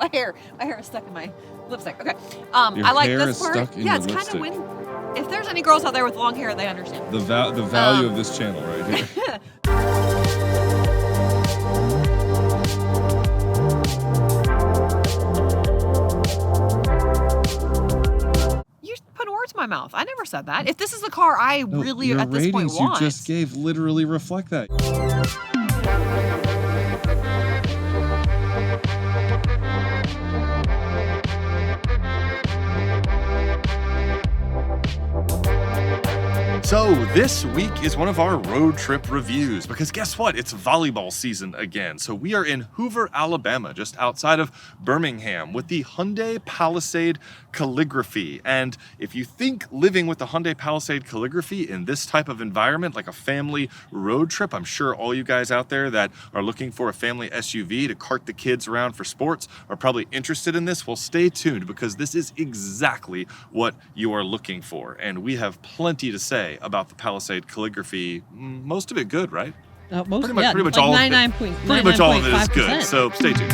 My hair is stuck in my lipstick. Okay. I like this part. Yeah, it's kind of windy. If there's any girls out there with long hair, they understand. The value of this channel right here. You put words in my mouth. I never said that. If this is the car I really at this point want. Your ratings you just gave literally reflect that. So this week is one of our road trip reviews because guess what? It's volleyball season again. So we are in Hoover, Alabama, just outside of Birmingham with the Hyundai Palisade Calligraphy. And if you think living with the Hyundai Palisade Calligraphy in this type of environment, like a family road trip, I'm sure all you guys out there that are looking for a family SUV to cart the kids around for sports are probably interested in this. Well, stay tuned because this is exactly what you are looking for. And we have plenty to say about the Palisade Calligraphy. Most of it good, right? Pretty much like all of it. Pretty much all of it is good. So stay tuned.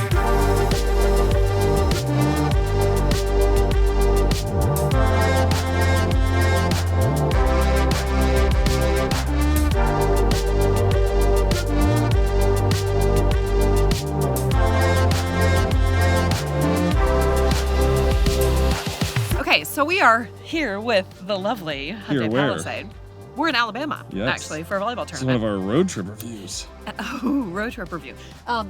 Okay, so we are here with the lovely Hyundai Palisade. We're in Alabama, actually, for a volleyball tournament. This is one of our road trip reviews. Oh, road trip review.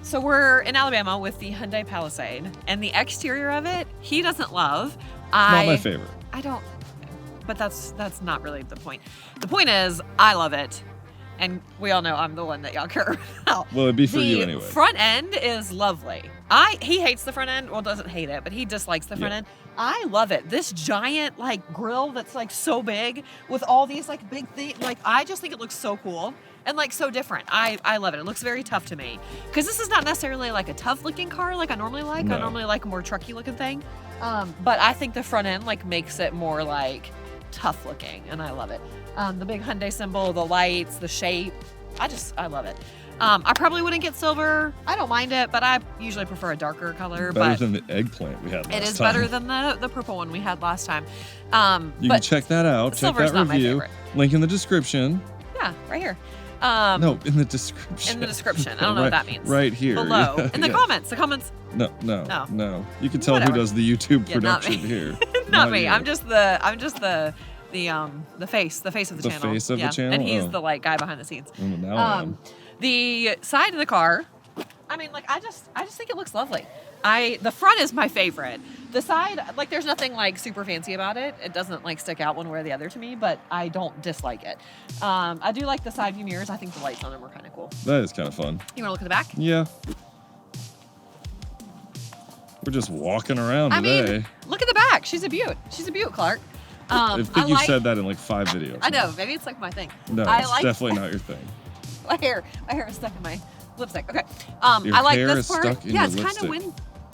So we're in Alabama with the Hyundai Palisade, and the exterior of it, he doesn't love. Not my favorite. I don't, but that's not really the point. The point is, I love it, and we all know I'm the one that y'all care about. Well, it'd be for you anyway. The front end is lovely. He hates the front end. Well, doesn't hate it, but he dislikes the front end. I love it. This giant like grill that's like so big with all these like big things. Like I just think it looks so cool and like so different. I love it. It looks very tough to me because this is not necessarily like a tough looking car like I normally like. No. I normally like a more trucky looking thing. But I think the front end like makes it more like tough looking and I love it. The big Hyundai symbol, the lights, the shape. I love it. I probably wouldn't get silver. I don't mind it, but I usually prefer a darker color. Better than the eggplant we had last time. It is better than the purple one we had last time. You can check that out. Check that review. Link in the description. Yeah, right here. No, in the description. In the description. I don't know what that means. Right here. Below. In the comments. The comments. No. You can tell who does the YouTube production here. Not me. You. I'm just the face of the channel. The face of the channel? And he's the like guy behind the scenes. Now I am. The side of the car, I mean, like I just think it looks lovely. The front is my favorite. The side, like there's nothing like super fancy about it. It doesn't like stick out one way or the other to me, but I don't dislike it. I do like the side view mirrors. I think the lights on them are kind of cool. That is kind of fun. You want to look at the back? Yeah. We're just walking around today. I mean, look at the back. She's a beaut, Clark. I think you've said that in like 5 videos. I know. Maybe it's like my thing. No, it's definitely not your thing. My hair is stuck in my lipstick. Okay. Your I like hair this is part. Stuck in yeah, your it's kind of lipstick. windy.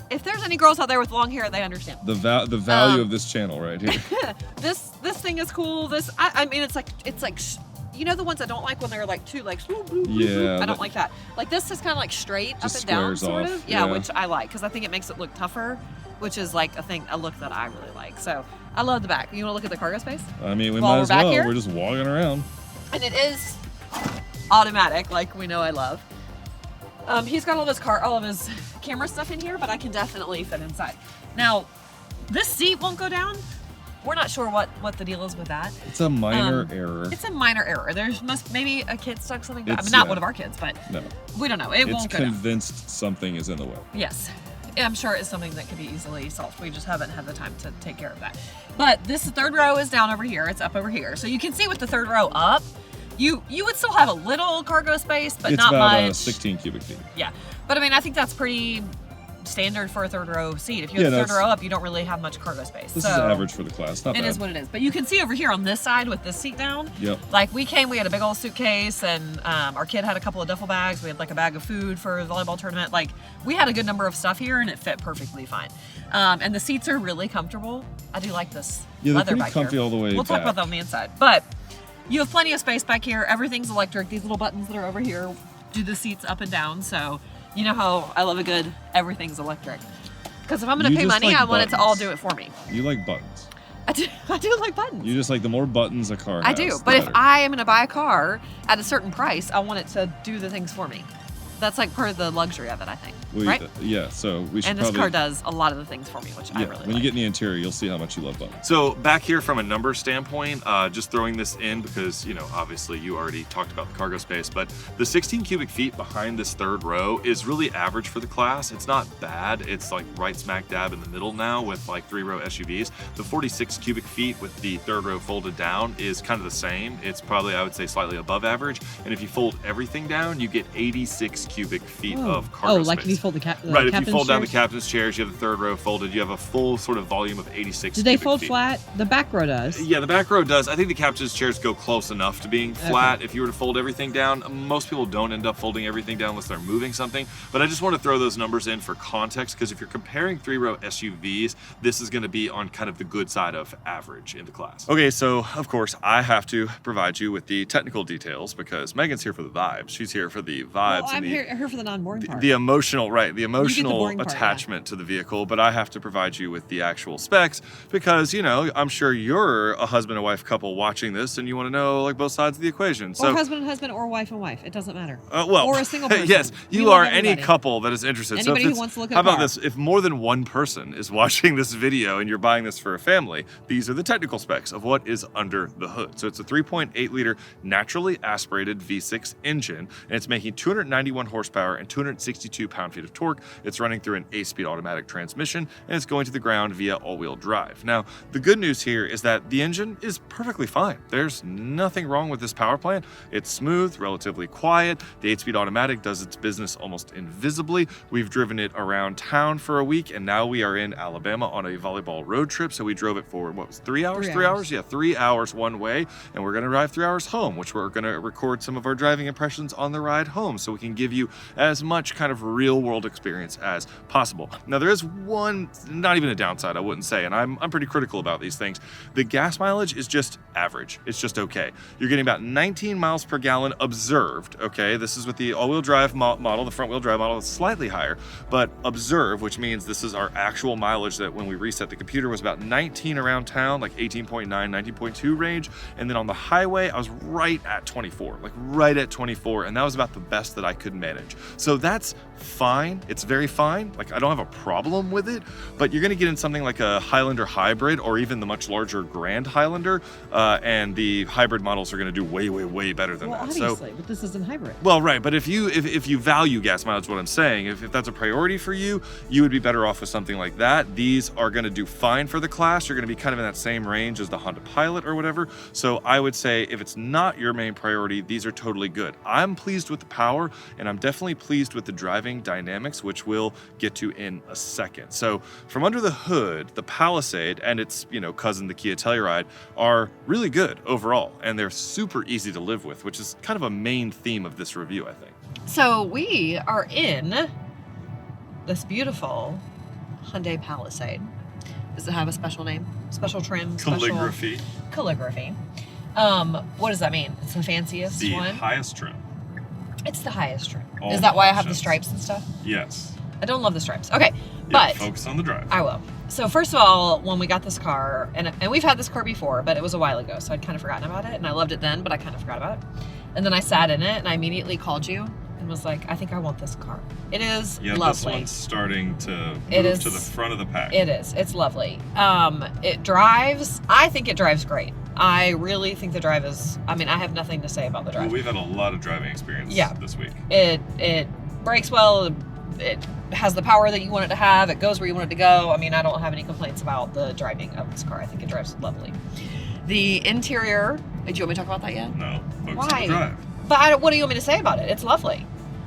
If there's any girls out there with long hair, they understand. The value of this channel right here. This thing is cool. I mean, it's like you know the ones I don't like when they're like too like swoop, swoop, yeah. I don't like that. Like this is kind of like straight up and down sort of. Yeah, which I like because I think it makes it look tougher, which is like a look that I really like. So I love the back. You want to look at the cargo space? I mean, we might as well. We're just walking around. And it is automatic, like we know I love. He's got all of his camera stuff in here, but I can definitely fit inside. Now, this seat won't go down. We're not sure what the deal is with that. It's a minor error. It's a minor error. There's maybe a kid stuck something. I mean, not one of our kids, but no. We don't know. It won't go down. It's convinced something is in the way. Yes. I'm sure it's something that could be easily solved. We just haven't had the time to take care of that. But this third row is down over here. It's up over here. So you can see with the third row up, you would still have a little cargo space, but not much. It's about 16 cubic feet. Yeah. But I mean, I think that's pretty standard for a third row seat. If you have the third row up, you don't really have much cargo space. This is average for the class. Not bad. It is what it is. But you can see over here on this side with this seat down. Yep. Like we had a big old suitcase, and our kid had a couple of duffel bags. We had like a bag of food for the volleyball tournament. Like we had a good number of stuff here, and it fit perfectly fine. And the seats are really comfortable. I do like this leather back here. Comfy all the way We'll talk about that on the inside. But you have plenty of space back here. Everything's electric. These little buttons that are over here do the seats up and down. So you know how I love a good everything's electric. Because if I'm going to pay money, I want it to all do it for me. You like buttons. I do like buttons. You just like the more buttons a car has. I do. But if I am going to buy a car at a certain price, I want it to do the things for me. That's like part of the luxury of it, I think. Right? Yeah, so we should And this car does a lot of the things for me, which I really like. When you get in the interior, you'll see how much you love buttons. So back here from a number standpoint, just throwing this in because, you know, obviously you already talked about the cargo space, but the 16 cubic feet behind this third row is really average for the class. It's not bad. It's like right smack dab in the middle now with like 3-row SUVs. The 46 cubic feet with the third row folded down is kind of the same. It's probably, I would say, slightly above average. And if you fold everything down, you get 86 cubic feet of cargo space. Like if you fold the right, if you fold down the captain's chairs, you have the third row folded, you have a full sort of volume of 86 Do they cubic fold feet. flat? The back row does. Yeah, the back row does. I think the captain's chairs go close enough to being flat. If you were to fold everything down, most people don't end up folding everything down unless they're moving something. But I just want to throw those numbers in for context because if you're comparing 3-row SUVs, this is going to be on kind of the good side of average in the class. Okay, so of course I have to provide you with the technical details because Megan's here for the vibes. She's here for the vibes. Well, I'm here for the non-boring part. The emotional, right, the emotional boring part, attachment to the vehicle, but I have to provide you with the actual specs because, you know, I'm sure you're a husband and wife couple watching this and you want to know like both sides of the equation. So or husband and husband or wife and wife. It doesn't matter. Well, or a single person. Yes, you are any couple that is interested. Anybody so who wants to look at how a car. about this? If more than one person is watching this video and you're buying this for a family, these are the technical specs of what is under the hood. So it's a 3.8 liter naturally aspirated V6 engine and it's making 291 horsepower and 262 pound-feet of torque. It's running through an 8-speed automatic transmission and it's going to the ground via all-wheel drive. Now, the good news here is that the engine is perfectly fine. There's nothing wrong with this power plant. It's smooth, relatively quiet. The 8-speed automatic does its business almost invisibly. We've driven it around town for a week and now we are in Alabama on a volleyball road trip. So we drove it for, what was it, 3 hours? 3 hours? Yeah, 3 hours one way and we're going to drive 3 hours home, which we're going to record some of our driving impressions on the ride home so we can give you as much kind of real world experience as possible. Now there is one, not even a downside I wouldn't say, and I'm pretty critical about these things. The gas mileage is just average. It's just okay. You're getting about 19 miles per gallon observed, okay? This is with the all-wheel drive model. The front-wheel drive model is slightly higher, but observe, which means this is our actual mileage that when we reset the computer was about 19 around town, like 18.9, 19.2 range, and then on the highway I was right at 24, like right at 24, and that was about the best that I could manage. So that's fine. It's very fine. Like I don't have a problem with it, but you're going to get in something like a Highlander hybrid or even the much larger Grand Highlander, and the hybrid models are going to do way, way, way better than that. Obviously, but this isn't hybrid. Well, right, but if you value gas mileage, what I'm saying, if that's a priority for you, you would be better off with something like that. These are going to do fine for the class. You're going to be kind of in that same range as the Honda Pilot or whatever. So I would say if it's not your main priority, these are totally good. I'm pleased with the power, and I'm definitely pleased with the driving dynamics, which we'll get to in a second. So from under the hood, the Palisade and its, you know, cousin, the Kia Telluride, are really good overall, and they're super easy to live with, which is kind of a main theme of this review, I think. So we are in this beautiful Hyundai Palisade. Does it have a special name? Special trim? Calligraphy. Calligraphy. What does that mean? It's the fanciest The one? highest trim. It's the highest trim. All Is that why I have the options. stripes and stuff? Yes. I don't love the stripes. Okay, Yeah, but focus on the drive. I will. So first of all, when we got this car, and we've had this car before, but it was a while ago, so I'd kind of forgotten about it, and I loved it then, but I kind of forgot about it. And then I sat in it, and I immediately called you and was like, I think I want this car. It is lovely. This one's starting to move to the front of the pack. It is. It's lovely. It drives. I think it drives great. I really think the drive is, I mean, I have nothing to say about the drive. Well, we've had a lot of driving experience this week. It brakes well. It has the power that you want it to have. It goes where you want it to go. I mean, I don't have any complaints about the driving of this car. I think it drives lovely. The interior, do you want me to talk about that yet? No, focus Why? on the drive. But what do you want me to say about it? It's lovely.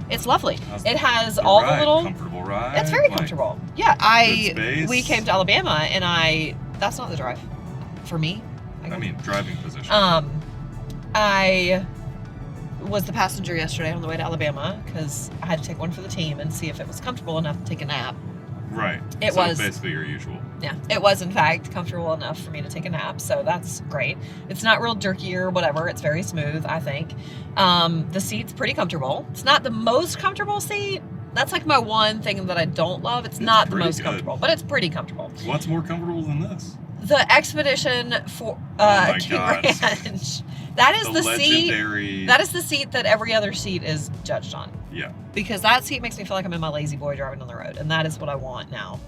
It's lovely. It has all the little... Comfortable ride. It's very comfortable. Yeah, good space. we came to Alabama and that's not the drive for me. I mean, driving position. I was the passenger yesterday on the way to Alabama because I had to take one for the team and see if it was comfortable enough to take a nap. Right. It so was basically your usual. Yeah, it was in fact comfortable enough for me to take a nap, so that's great. It's not real jerky or whatever. It's very smooth, I think. The seat's pretty comfortable. It's not the most comfortable seat. That's like my one thing that I don't love. It's not the pretty most good. comfortable, but it's pretty comfortable. What's more comfortable than this? The Expedition for my King God. Ranch. That is the seat. legendary. That is the seat that every other seat is judged on. Yeah. Because that seat makes me feel like I'm in my lazy boy driving on the road, and that is what I want now.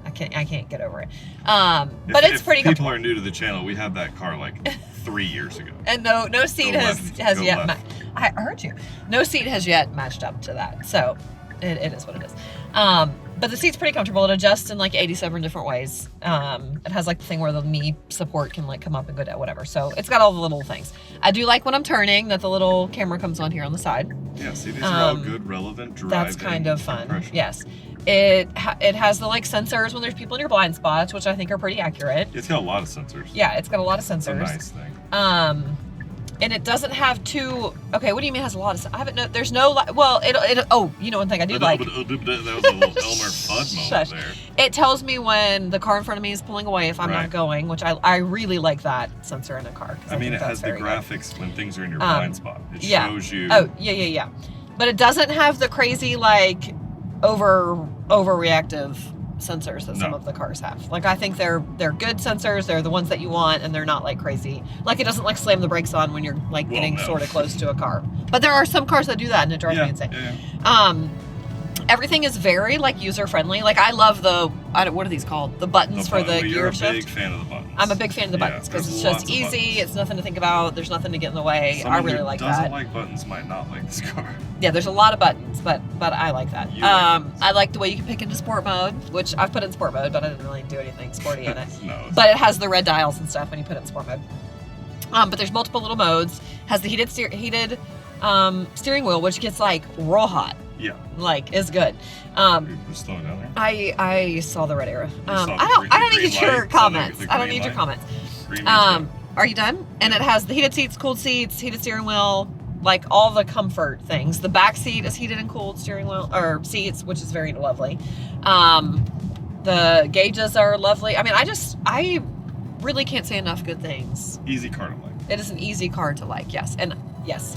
I can't get over it. But it's pretty If people comfortable. are new to the channel, we had that car like 3 years ago. And no seat Go has left. Go yet. left. I heard you. No seat has yet matched up to that. So it is what it is. But the seat's pretty comfortable. It adjusts in like 87 different ways. It has like the thing where the knee support can like come up and go down, whatever. So it's got all the little things. I do like when I'm turning that the little camera comes on here on the side. Yeah, see, these are all good, relevant drive. That's kind of fun. impressions. Yes. It has the like sensors when there's people in your blind spots, which I think are pretty accurate. It's got a lot of sensors. Yeah, it's got a lot of It's a sensors. nice thing. And it doesn't have two. Okay, what do you mean it has a lot of? I haven't. There's no. Well, it. Oh, you know one thing I do like. That was a little Elmer Fudd moment Shush. there. It tells me when the car in front of me is pulling away if I'm Right. not going, which I really like that sensor in a car. 'Cause I mean, think it has that's the very good. graphics when things are in your blind spot. It yeah. shows you. Oh yeah. But it doesn't have the crazy like overreactive sensors that some No. of the cars have. Like I think they're good sensors. They're the ones that you want, and they're not like crazy. Like it doesn't like slam the brakes on when you're like Well, getting no. sort of close to a car. But there are some cars that do that, and it drives me insane. Yeah. Everything is very like user friendly. Like I love what are these called? The buttons for the You're gear a shift. big fan of the buttons. I'm a big fan of the Yeah, buttons because there's it's lots just of easy. buttons. It's nothing to think about. There's nothing to get in the way. Someone I really who like doesn't that. like buttons might not like this car. Yeah, there's a lot of buttons, but I like that. You like buttons. I like the way you can pick into sport mode, which I've put in sport mode, but I didn't really do anything sporty in it. No. But it has the red dials and stuff when you put it in sport mode. But there's multiple little modes. Has the heated steering wheel, which gets like real hot. Yeah. Like is good. You're just throwing it down there. I saw the red arrow. saw the I don't green need your light, saw the comments. I don't green need your light. comments. Green means go. Are you done? And it has the heated seats, cooled seats, heated steering wheel, like all the comfort things. The back seat is heated and cooled steering wheel or seats, which is very lovely. The gauges are lovely. I mean, I really can't say enough good things. Easy car to like. It is an easy car to like, yes. And yes.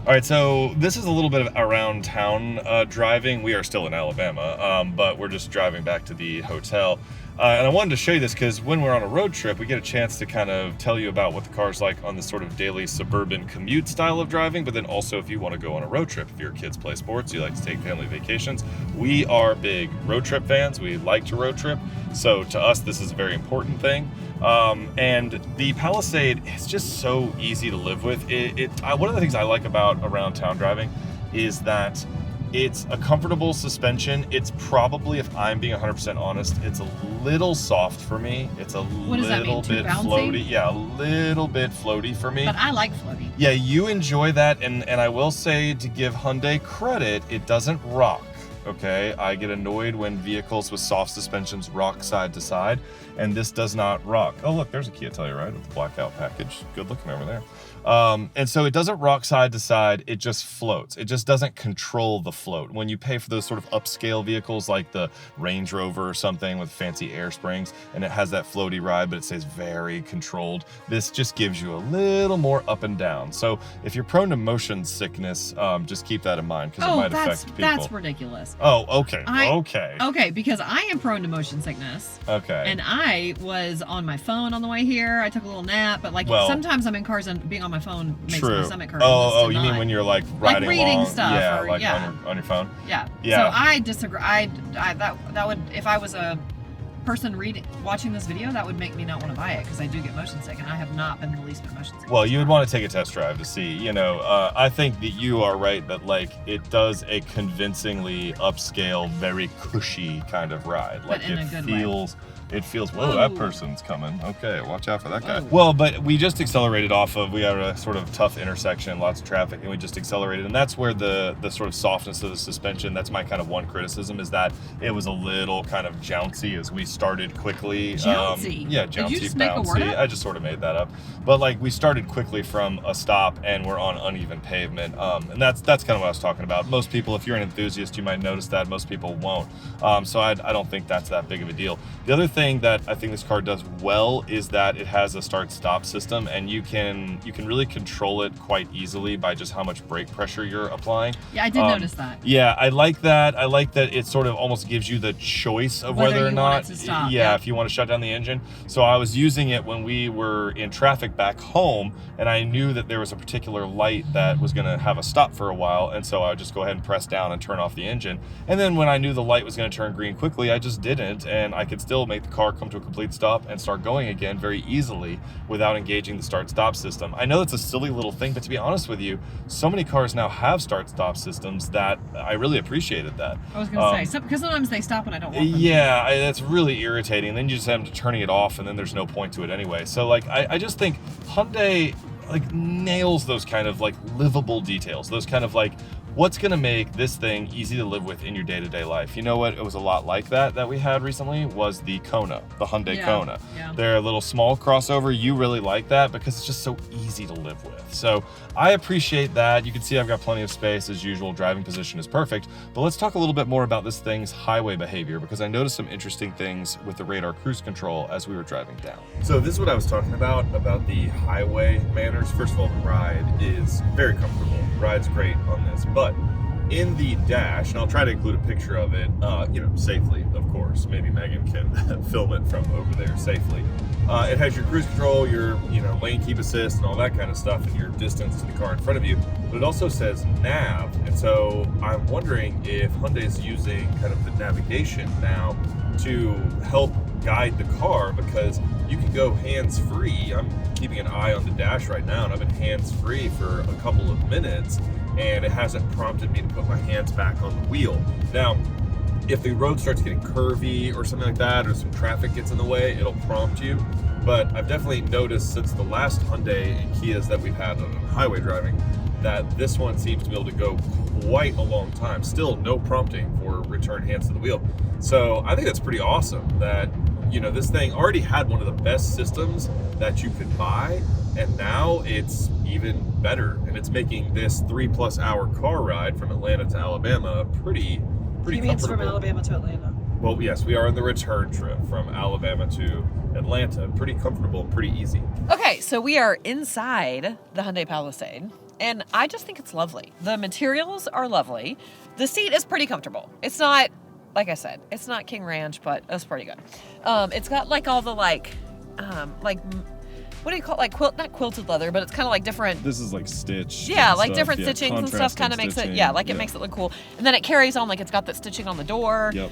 All right, so this is a little bit of around town driving. We are still in Alabama, but we're just driving back to the hotel. And I wanted to show you this because when we're on a road trip, we get a chance to kind of tell you about what the car's like on this sort of daily suburban commute style of driving, but then also if you want to go on a road trip, if your kids play sports, you like to take family vacations. We are big road trip fans. We like to road trip. So to us, this is a very important thing. And the Palisade is just so easy to live with. One of the things I like about around town driving is that it's a comfortable suspension. It's probably, if I'm being 100% honest, it's a little soft for me. It's a What does that little mean? Too bit bouncy? floaty. Yeah, a little bit floaty for me. But I like floating. Yeah, you enjoy that, and I will say, to give Hyundai credit, it doesn't rock, okay? I get annoyed when vehicles with soft suspensions rock side to side, and this does not rock. Oh, look, there's a Kia Telluride with the blackout package. Good looking over there. And so it doesn't rock side to side, it just floats. It just doesn't control the float. When you pay for those sort of upscale vehicles like the Range Rover or something with fancy air springs, and it has that floaty ride, but it stays very controlled, this just gives you a little more up and down. So if you're prone to motion sickness, just keep that in mind because it might affect people. That's ridiculous. Oh, okay, okay. Okay, because I am prone to motion sickness. Okay. And I was on my phone on the way here. I took a little nap, but like Well, sometimes I'm in cars and being on my phone makes True. my stomach hurt. Oh, you mean when you're like riding reading along, stuff yeah, or- like yeah. on your phone. Yeah. Yeah. So I disagree. That would, if I was a person watching this video, that would make me not want to buy it because I do get motion sick, and I have not been the least bit motion sick. Well, you would want to take a test drive to see. You know, I think that you are right that like it does a convincingly upscale, very cushy kind of ride. But Like in it a good way. feels. It feels, whoa, Whoa. that person's coming. Okay, watch out for that guy. Whoa. Well, but we just accelerated off of, we had a sort of tough intersection, lots of traffic, and we just accelerated. And that's where the sort of softness of the suspension, that's my kind of one criticism, is that it was a little kind of jouncy as we started quickly. Jouncy? Yeah, Did you jouncy, just make a word bouncy. up? I just sort of made that up. But like we started quickly from a stop and we're on uneven pavement. And that's kind of what I was talking about. Most people, if you're an enthusiast, you might notice that. Most people won't. So I don't think that's that big of a deal. The other thing that I think this car does well is that it has a start-stop system, and you can really control it quite easily by just how much brake pressure you're applying. Yeah, I did notice that. Yeah, I like that. I like that it sort of almost gives you the choice of whether or you not, want it to stop, yeah, yeah. if you want to shut down the engine. So I was using it when we were in traffic back home, and I knew that there was a particular light that was going to have a stop for a while, and so I would just go ahead and press down and turn off the engine. And then when I knew the light was going to turn green quickly, I just didn't, and I could still make the car come to a complete stop and start going again very easily without engaging the start-stop system. I know it's a silly little thing, but to be honest with you, so many cars now have start-stop systems that I really appreciated that. I was going to say, because sometimes they stop when I don't want them. Yeah, that's really irritating. Then you just have to turning it off, and then there's no point to it anyway. So like, I just think Hyundai like nails those kind of like livable details. Those kind of like, what's gonna make this thing easy to live with in your day-to-day life? You know what? It was a lot like that we had recently was the Kona, the Hyundai Kona. Yeah. They're a little small crossover. You really like that because it's just so easy to live with. So I appreciate that. You can see I've got plenty of space as usual. Driving position is perfect. But let's talk a little bit more about this thing's highway behavior, because I noticed some interesting things with the radar cruise control as we were driving down. So this is what I was talking about the highway manners. First of all, the ride is very comfortable. The ride's great on this, but in the dash, and I'll try to include a picture of it, safely, of course. Maybe Megan can film it from over there safely. It has your cruise control, your lane keep assist, and all that kind of stuff, and your distance to the car in front of you. But it also says nav, and so I'm wondering if Hyundai's using kind of the navigation now to help guide the car, because you can go hands-free. I'm keeping an eye on the dash right now, and I've been hands-free for a couple of minutes, and it hasn't prompted me to put my hands back on the wheel. Now, if the road starts getting curvy or something like that, or some traffic gets in the way, it'll prompt you. But I've definitely noticed since the last Hyundai and Kias that we've had on highway driving, that this one seems to be able to go quite a long time. Still no prompting for return hands to the wheel. So I think that's pretty awesome that, this thing already had one of the best systems that you could buy, and now it's even better. And it's making this 3+ hour car ride from Atlanta to Alabama pretty He means from comfortable. Alabama to Atlanta. Well, yes, we are on the return trip from Alabama to Atlanta. Pretty comfortable, pretty easy. Okay, so we are inside the Hyundai Palisade, and I just think it's lovely. The materials are lovely. The seat is pretty comfortable. It's not, like I said, it's not King Ranch, but it's pretty good. It's got like all the what do you call it? Like not quilted leather, but it's kind of like different. This is like stitched. Yeah, and like stuff. different Yeah, stitchings and stuff kind of makes it, contrasting yeah, stitching. like it makes it look cool. And then it carries on, like it's got that stitching on the door, Yep.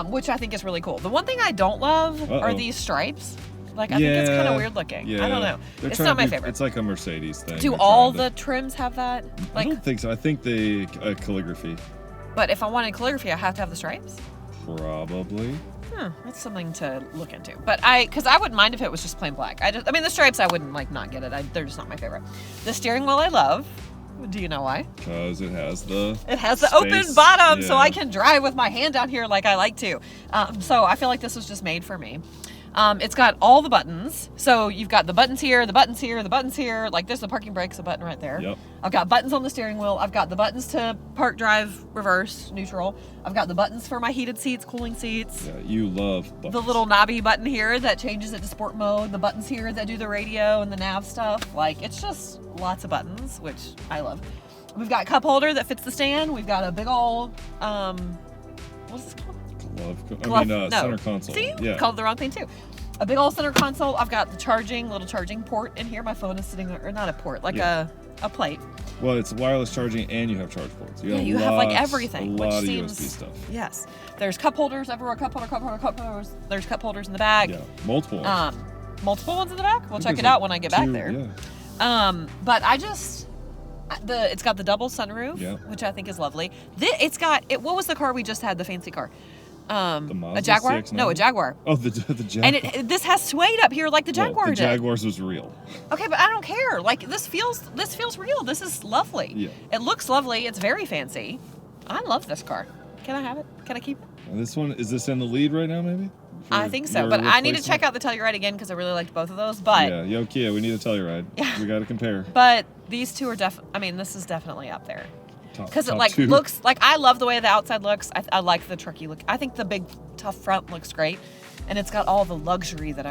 which I think is really cool. The one thing I don't love are these stripes. Like, I think it's kind of weird looking. Yeah. I don't know. They're It's trying not to my be- favorite. It's like a Mercedes thing. Do They're all trying the trims have that? I Like, don't think so. I think they calligraphy. but if I wanted calligraphy, I have to have the stripes? Probably. That's something to look into. But because I wouldn't mind if it was just plain black. The stripes, I wouldn't not get it. They're just not my favorite. The steering wheel I love. Do you know why? Because it has the. It has the space. open bottom, so Yeah. I can drive with my hand down here like I like to. So I feel like this was just made for me. It's got all the buttons. So you've got the buttons here, the buttons here, the buttons here. Like there's the parking brakes, a button right there. Yep. I've got buttons on the steering wheel. I've got the buttons to park, drive, reverse, neutral. I've got the buttons for my heated seats, cooling seats. Yeah, you love buttons. The little knobby button here that changes it to sport mode. The buttons here that do the radio and the nav stuff. Like, it's just lots of buttons, which I love. We've got a cup holder that fits the stand. We've got a big old, what's this called? Center console. See? Yeah. Called the wrong thing too. A big old center console. I've got the little charging port in here. My phone is sitting there, or not a port, like a plate. Well, it's wireless charging and you have charge ports. You have like everything, A which lot of seems USB stuff. Yes. There's cup holders everywhere. Cup holders. There's cup holders in the back. Yeah, multiple ones. Multiple ones in the back. We'll I check think it there's out when I get back two, there. Yeah. But it's got the double sunroof, Yeah. which I think is lovely. What was the car we just had? The fancy car. The Mazda A Jaguar? CX-9? No, a Jaguar. Oh, the Jaguar. And this has suede up here like the Jaguar the did. Jaguars was real. Okay, but I don't care. Like this feels real. This is lovely. Yeah. It looks lovely. It's very fancy. I love this car. Can I have it? Can I keep it? This one, is this in the lead right now, maybe? I think so, but I need to check out the Telluride again because I really liked both of those. But Yeah, yo, Kia, we need a Telluride. Yeah. We got to compare. But these two are I mean, this is definitely up there because it top like two. looks like I love the way the outside looks. I like the trucky look. I think the big tough front looks great, and it's got all the luxury that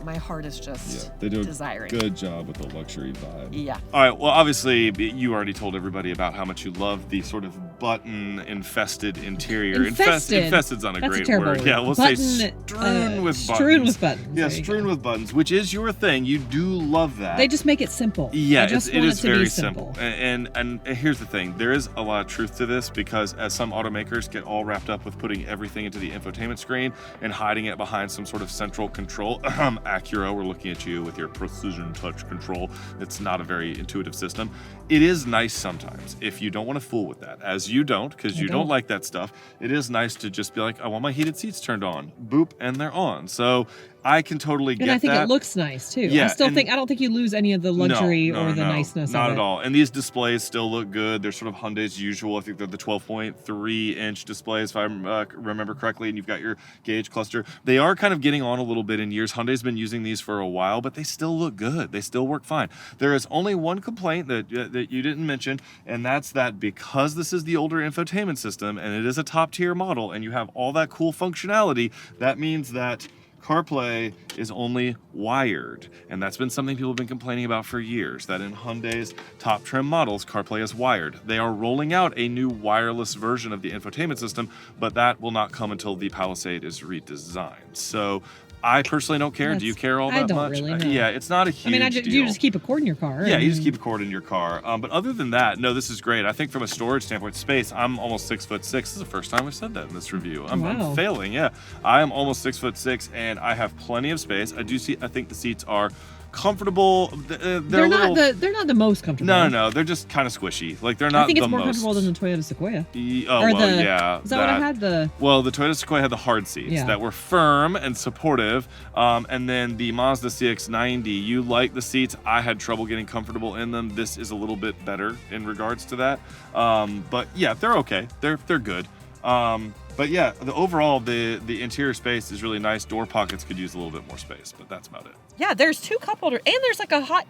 my heart is just they do desiring. a good job with the luxury vibe. Yeah. All right, well, obviously, you already told everybody about how much you love the sort of button-infested interior. Infested? Infested's not a That's a great terrible word. word. Yeah, we'll Button, say strewn with buttons. Strewn with buttons. Yeah, There you strewn go. with buttons, which is your thing. You do love that. They just make it simple. Yeah, I just it want is to very be simple. And here's the thing: there is a lot of truth to this because as some automakers get all wrapped up with putting everything into the infotainment screen and hiding it behind some sort of central control. Acura, we're looking at you with your precision touch control. It's not a very intuitive system. It is nice sometimes if you don't want to fool with that, as you don't, because you don't like that stuff. It is nice to just be like, I want my heated seats turned on, boop, and they're on. So I can totally get that. And I think it looks nice too. Yeah, I don't think you lose any of the luxury or the niceness not of it. at all. And these displays still look good. They're sort of Hyundai's usual. I think they're the 12.3-inch displays, if I remember correctly. And you've got your gauge cluster. They are kind of getting on a little bit in years. Hyundai's been using these for a while, but they still look good. They still work fine. There is only one complaint that you didn't mention, and that's that because this is the older infotainment system and it is a top-tier model, and you have all that cool functionality, that means that CarPlay is only wired, and that's been something people have been complaining about for years, that in Hyundai's top trim models, CarPlay is wired. They are rolling out a new wireless version of the infotainment system, but that will not come until the Palisade is redesigned. So I personally don't care. Do you care all that much? I don't really know. Yeah, it's not a huge deal. You just keep a cord in your car. Yeah, you just keep a cord in your car. But other than that, no, this is great. I think from a storage standpoint, space, I'm almost 6'6". This is the first time I've said that in this review. I'm failing, yeah. I am almost 6'6", and I have plenty of space. I think the seats are comfortable. They're not the most comfortable. No, they're just kind of squishy. Like they're not. I think it's the more most comfortable than the Toyota Sequoia. Yeah. Is that what I had? Well, the Toyota Sequoia had the hard seats that were firm and supportive, and then the Mazda CX-90, you like the seats. I had trouble getting comfortable in them. This is a little bit better in regards to that. But yeah, they're okay. They're good. But yeah, the interior space is really nice. Door pockets could use a little bit more space, but that's about it. Yeah, there's 2 cup holders, and there's like a hot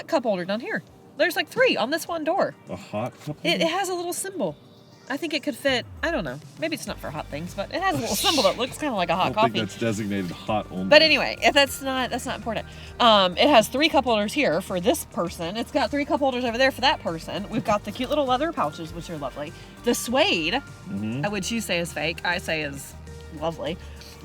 cup holder down here. There's like 3 on this one door. A hot cup? It has a little symbol. I think it could fit. I don't know. Maybe it's not for hot things, but it has a little symbol that looks kind of like a hot I don't coffee. think that's designated hot only. But anyway, if that's not important. It has 3 cup holders here for this person. It's got 3 cup holders over there for that person. We've got the cute little leather pouches, which are lovely. The suede, which you say is fake, I say is lovely,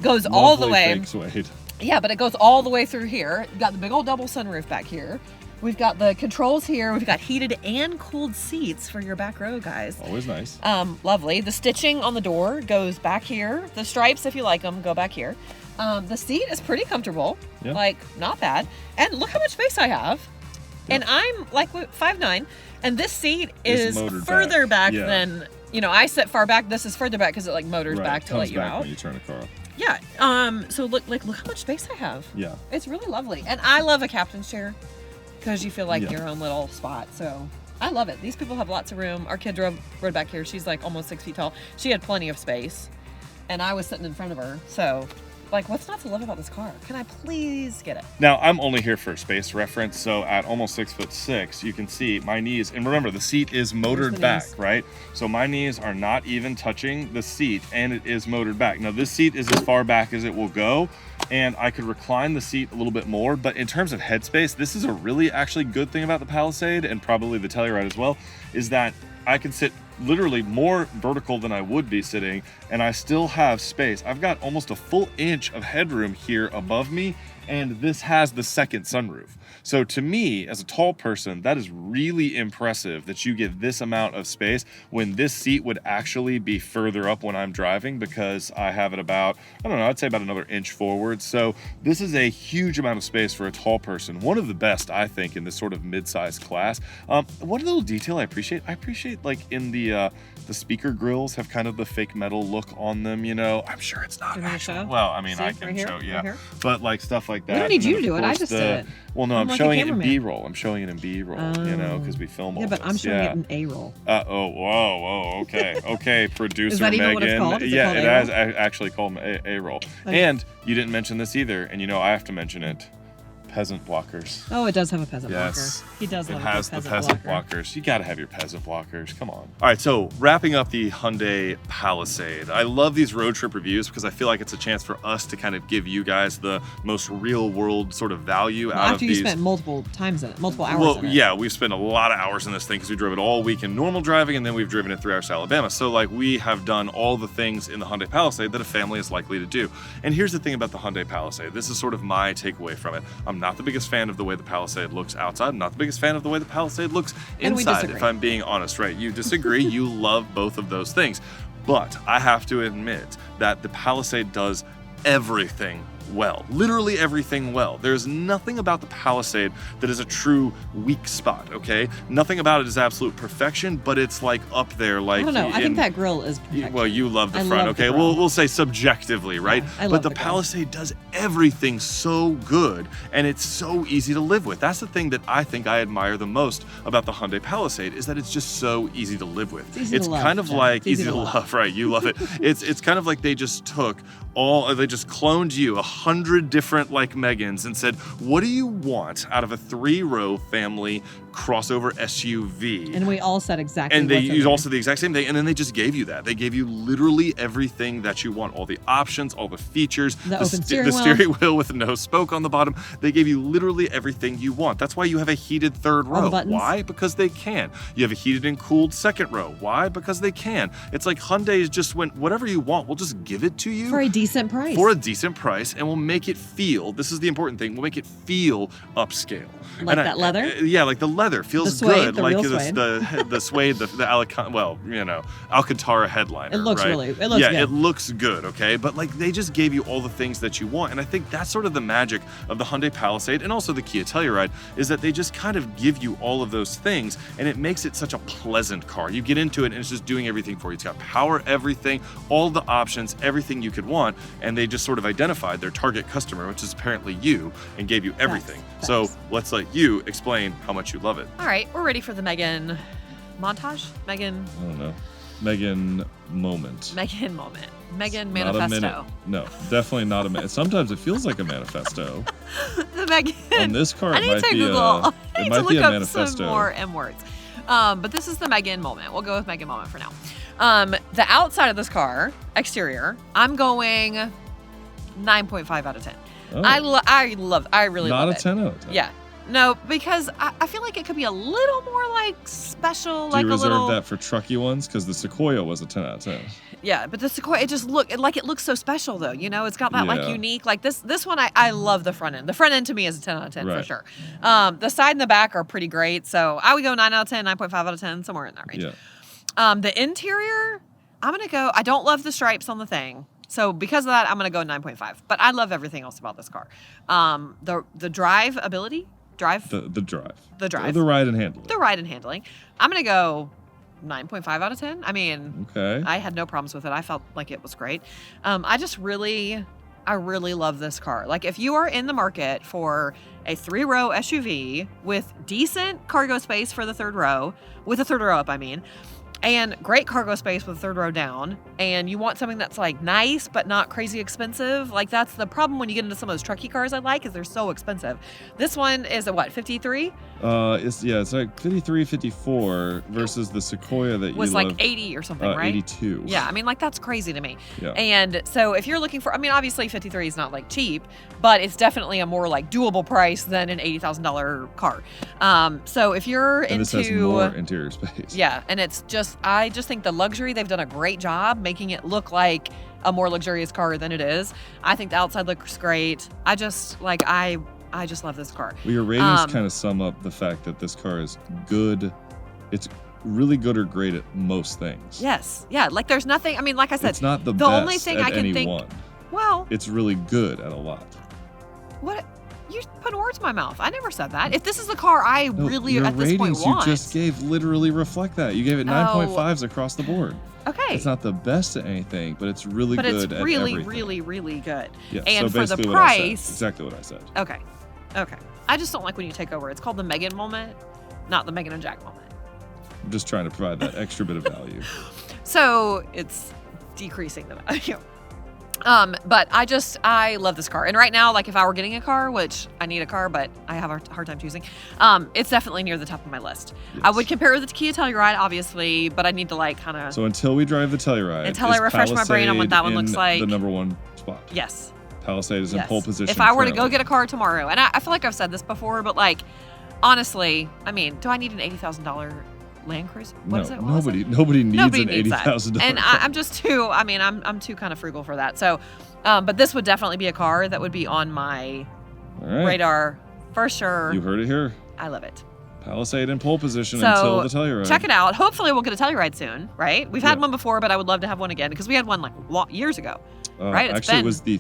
goes all the way. Fake suede. Yeah, but it goes all the way through here. You've got the big old double sunroof back here. We've got the controls here. We've got heated and cooled seats for your back row, guys. Always nice. Lovely. The stitching on the door goes back here. The stripes, if you like them, go back here. The seat is pretty comfortable. Yeah. Like, not bad. And look how much space I have. Yeah. And I'm like 5'9", and this seat is further back than, I sit far back. This is further back because it like motors back to let you out. When you turn a car off. Yeah. So look how much space I have. Yeah. It's really lovely. And I love a captain's chair because you feel like your own little spot. So I love it. These people have lots of room. Our kid rode back here. She's like almost 6 feet tall. She had plenty of space. And I was sitting in front of her. So like, what's not to love about this car? Can I please get it? Now, I'm only here for space reference, so at almost 6'6", you can see my knees, and remember, the seat is motored back, right? So my knees are not even touching the seat, and it is motored back. Now, this seat is as far back as it will go, and I could recline the seat a little bit more, but in terms of headspace, this is a really actually good thing about the Palisade, and probably the Telluride as well, is that I can sit literally more vertical than I would be sitting, and I still have space. I've got almost a full inch of headroom here above me, and this has the second sunroof. So to me, as a tall person, that is really impressive that you get this amount of space when this seat would actually be further up when I'm driving, because I have it about, I don't know, I'd say about another inch forward. So this is a huge amount of space for a tall person. One of the best, I think, in this sort of mid-sized class. One little detail I appreciate like in the the speaker grills have kind of the fake metal look on them, you know. I'm sure it's not Can I actual. show? Well, I mean, See? I can Right here? show, Right yeah. here? But like stuff like that. We don't need And then, you to of do it. I course, just did it. Well, no, I'm I'm like a showing it in cameraman. B-roll. I'm showing it in B-roll, you know, because we film all Yeah, but this. I'm showing yeah. it in A-roll. Whoa, okay. Okay, producer Is that even Megan. what it's called? Is it Yeah, called it A-roll? has actually called A-roll. Okay. And you didn't mention this either, and you know I have to mention it. Peasant blockers. Oh, it does have a peasant Yes. blocker. He does It love has a the good peasant blocker. blockers. You gotta have your peasant blockers. Come on. All right, so wrapping up the Hyundai Palisade. I love these road trip reviews because I feel like it's a chance for us to kind of give you guys the most real world sort of value Well, out of after you these. spent multiple times in it, multiple hours Well, in it. yeah, we've spent a lot of hours in this thing because we drove it all week in normal driving, and then we've driven it 3 hours to Alabama. So like we have done all the things in the Hyundai Palisade that a family is likely to do. And here's the thing about the Hyundai Palisade. This is sort of my takeaway from it. I'm not the biggest fan of the way the Palisade looks outside. I'm not the biggest fan of the way the Palisade looks And we inside, disagree. if I'm being honest, right? You disagree. You love both of those things. But I have to admit that the Palisade does everything well. Literally everything well. There's nothing about the Palisade that is a true weak spot, okay? Nothing about it is absolute perfection, but it's like up there, like I don't know. I in- think that grill is perfect. well, you love the I front, love the okay? grill. We'll say subjectively, right? I but love the the grill. Palisade does everything so good, and it's so easy to live with. That's the thing that I think I admire the most about the Hyundai Palisade is that it's just so easy to live with. It's easy to love, kind of Jeff. like It's easy to love. right? You love it. It's kind of like they just took they just cloned you 100 different like Megans and said, what do you want out of a 3-row family crossover SUV? And we all said exactly And they what's in use there. also the exact same thing, and then they just gave you that. They gave you literally everything that you want, all the options, all the features, The open steering the wheel. steering wheel with no spoke on the bottom. They gave you literally everything you want. That's why you have a heated third All the row. buttons. Why? Because they can. You have a heated and cooled second row. Why? Because they can. It's like Hyundai's just went, whatever you want, we'll just give it to you. For a decent price. For a decent price, and we'll make it feel, this is the important thing, we'll make it feel upscale. Like And that leather? Yeah, like the leather feels The suede, good. the like real the, suede. the suede, Alcantara headliner. It looks right? really- it looks yeah, good. it looks good, okay? But like they just gave you all the things that you want. And I think that's sort of the magic of the Hyundai Palisade and also the Kia Telluride is that they just kind of give you all of those things and it makes it such a pleasant car. You get into it and it's just doing everything for you. It's got power, everything, all the options, everything you could want. And they just sort of identified their target customer, which is apparently you, and gave you everything. So Facts. let's let you explain how much you love it. All right, we're ready for the Megan montage. Megan I don't know. Megan moment. moment. Megan Not a minute. manifesto. No, definitely not a minute. Sometimes it feels like a manifesto. The Megan. On this car, I it need might to be Google. a. I It need might to be look a up manifesto. some more M words. But this is the Megan moment. We'll go with Megan moment for now. The outside of this car, exterior, I'm going 9.5 out of 10. Oh, I really not love a it. 10 out of 10. Yeah. No, because I feel like it could be a little more like special, Do like you a reserve little. that for trucky ones? Because the Sequoia was a 10 out of 10. Yeah, but the Sequoia, it looks so special though. You know, it's got that like Yeah. unique, like this one. I love the front end. The front end to me is a 10 out of 10 for Right. sure. The side and the back are pretty great. So I would go 9 out of 10, 9.5 out of 10, somewhere in that range. Yeah. The interior, I'm gonna go. I don't love the stripes on the thing. So because of that, I'm gonna go 9.5. But I love everything else about this car. The drive ability. The drive. The drive. The ride and handling. The ride and handling. I'm going to go 9.5 out of 10. I mean, Okay. I had no problems with it. I felt like it was great. I really love this car. Like if you are in the market for a 3-row SUV with decent cargo space for the third row, with a third row up, I mean, and great cargo space with a third row down, and you want something that's like nice but not crazy expensive, like that's the problem when you get into some of those trucky cars I like is they're so expensive. This one is a what, 53? It's like 53, 54 versus the Sequoia that Was you like love, 80 or something, right? 82. Yeah, I mean, like that's crazy to me. Yeah. And so if you're looking for, I mean, obviously 53 is not like cheap, but it's definitely a more like doable price than an $80,000 car. So if you're And this has more interior space. yeah, and it's just, I just think the luxury, they've done a great job making it look like a more luxurious car than it is. I think the outside looks great. I just love this car. Well, your ratings kind of sum up the fact that this car is good. It's really good or great at most things. Yes. Yeah. Like there's nothing, I mean, like I said, It's not the the best only thing at I can any think- one. well, It's really good at a lot. what? You put words in my mouth. I never said that. If this is the car I No, really your at this point ratings want. you just gave literally reflect that. You gave it 9.5s across the board. Okay. It's not the best at anything, but it's really but good it's at really, everything. really, really good. Yeah, And so for the basically what I said. price. Exactly what I said. Okay. Okay. I just don't like when you take over. It's called the Megan moment, not the Megan and Jack moment. I'm just trying to provide that extra bit of value. So it's decreasing the value. But I love this car. And right now, like if I were getting a car, which I need a car, but I have a hard time choosing, it's definitely near the top of my list. Yes. I would compare it with the Kia Telluride, obviously, but I need to like kind of. So until we drive the Telluride, Until I is refresh my brain on what that one Palisade looks in like. the number one spot. Yes. Palisade is in Yes. pole position. If I were to go currently. get a car tomorrow, and I feel like I've said this before, but like, honestly, I mean, do I need an $80,000 Land Cruiser? What is it? What was it? Nobody needs Nobody an needs that. $80,000. And I'm just too. I mean, I'm too kind of frugal for that. So, but this would definitely be a car that would be on my All right. radar for sure. You heard it here. I love it. Palisade in pole position So, until the Telluride. Check it out. Hopefully, we'll get a Telluride soon, right? We've had Yeah. one before, but I would love to have one again because we had one like years ago. right? It's Actually, been- it was the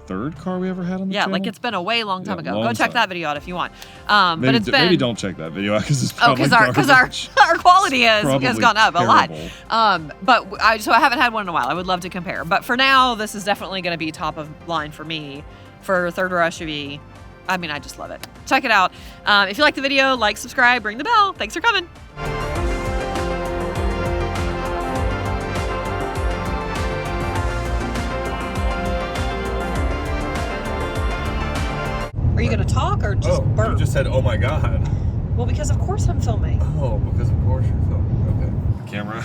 third car we ever had on the Yeah, channel. like it's been a way long time Yeah, ago. long Go check time. that video out if you want. Maybe, But it's been maybe don't check that video out because it's Oh, probably because our garbage. our quality has Probably gone up a lot. terrible. But I haven't had one in a while. I would love to compare. But for now, this is definitely going to be top of line for me for third row SUV. I mean, I just love it. Check it out. If you like the video, like, subscribe, ring the bell. Thanks for coming. Are you going to talk or just burp? You just said, oh my God. Well, because of course I'm filming. Oh, because of course you're filming. Okay. Camera.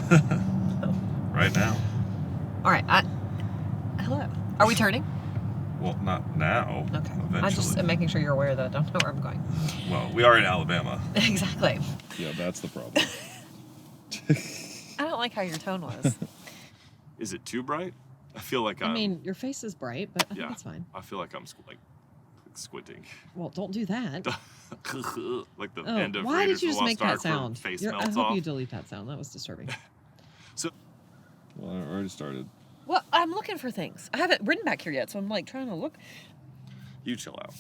Right now. All right. Hello. Are we turning? Well, not now. Okay. Eventually. I just am making sure you're aware that I don't know where I'm going. Well, we are in Alabama. Exactly. Yeah, that's the problem. I don't like how your tone was. Is it too bright? I feel like I'm. I mean, your face is bright, but I think Yeah. it's fine. I feel like I'm squinting. Well, don't do that. Like the Oh, end of why Raiders did you of just the make Lost that Ark where sound? Face I melts hope off. you delete that sound. That was disturbing. Well, I already started. Well, I'm looking for things. I haven't ridden back here yet, so I'm like trying to look. You chill out.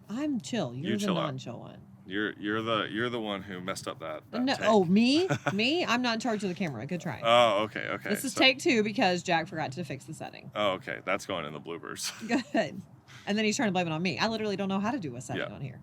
I'm chill. You're You the chill out. non-chill one. You're the one who messed up that No, take. oh, me? Me? I'm not in charge of the camera. Good try. Oh, okay. This is so- take 2 because Jack forgot to fix the setting. Oh, okay. That's going in the bloopers. Good. And then he's trying to blame it on me. I literally don't know how to do a setting Yeah. on here.